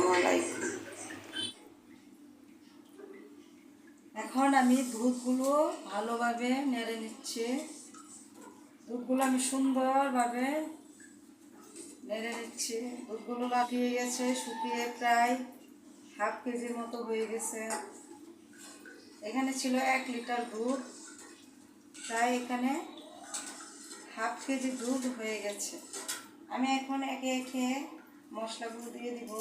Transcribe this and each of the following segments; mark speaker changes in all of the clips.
Speaker 1: আসসালামু আলাইকুম। এখন আমি দুধগুলো ভালোভাবে নেড়ে নিচ্ছি। দুধগুলো আমি সুন্দরভাবে নেড়ে নিচ্ছি। দুধগুলো লাফিয়ে গেছে, শুকিয়ে প্রায় হাফ কেজির মতো হয়ে গেছে। এখানে ছিল 1 লিটার দুধ, প্রায় এখানে হাফ কেজি দুধ হয়ে গেছে। আমি এখন একে একে মশলাগুলো দিয়ে দিব।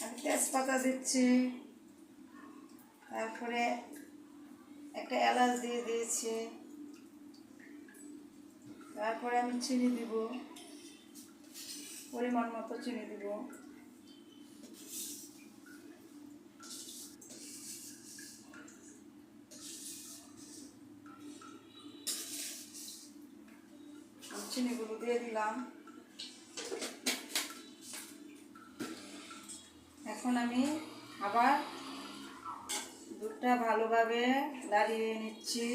Speaker 1: আমি তেজপাতা দিচ্ছি, তারপরে একটা এলাচ দিয়ে দিয়েছি, তারপরে আমি চিনি দিব, পরিমাণ মতো চিনি দিব। চিনিগুলো দিয়ে দিলাম। এখন আমি আবার দুধটা ভালোভাবে নাড়িয়ে নিচ্ছি,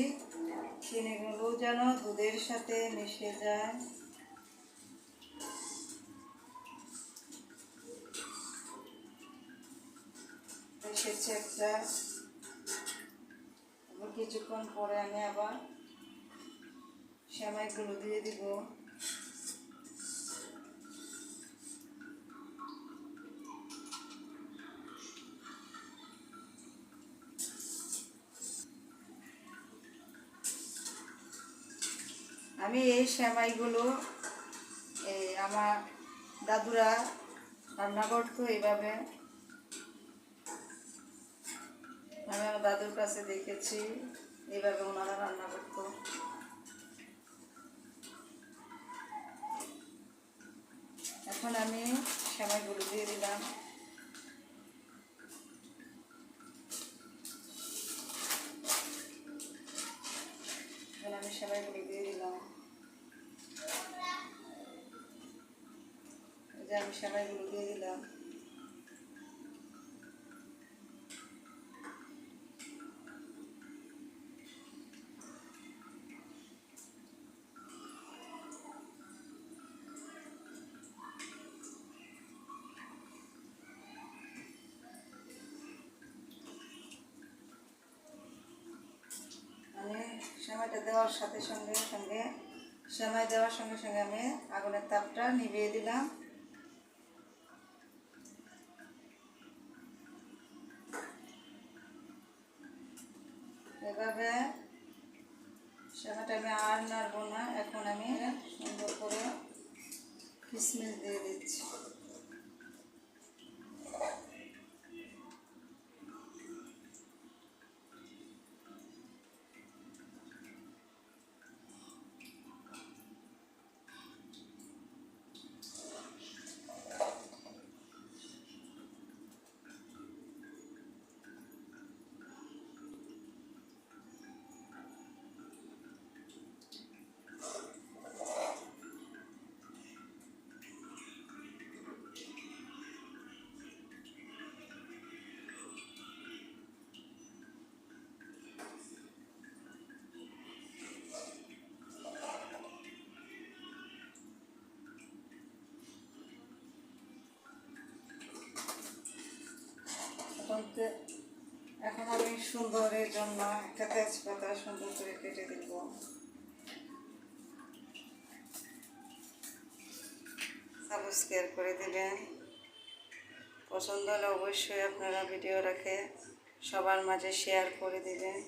Speaker 1: চিনিগুলো যেন দুধের সাথে মিশে যায়। এসেছে একটা, কিছুক্ষণ পরে আমি আবার সেমাইগুলো দিয়ে দিব। আমি এই সেমাইগুলো আমার দাদুরা রান্না করতো এইভাবে। আমি আমার দাদুর কাছে দেখেছি এইভাবে ওনারা রান্না করতো। এখন আমি সেমাইগুলো দিয়ে দিলাম। এখন আমি সেমাইগুলো দিয়ে দিলাম। আমি সেমাইগুলো দিয়ে দিলাম। আমি সেমাইটা দেওয়ার সাথে সঙ্গে সেমাই দেওয়ার সঙ্গে সঙ্গে আমি আগুনের তাপটা নিভিয়ে দিলাম। এভাবে সেমাইটা আমি আর নাড়বো না। এখন আমি সুন্দর করে কিশমিশ দিয়ে দিচ্ছি। এখন আমি সুন্দরের জন্য একটা তেজপাতা সুন্দর করে কেটে দেব। সাবস্ক্রাইব করে দেবেন। পছন্দ হলে অবশ্যই আপনারা ভিডিও রেখে সবার মাঝে শেয়ার করে দেবেন।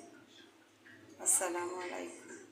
Speaker 1: আসসালামু আলাইকুম।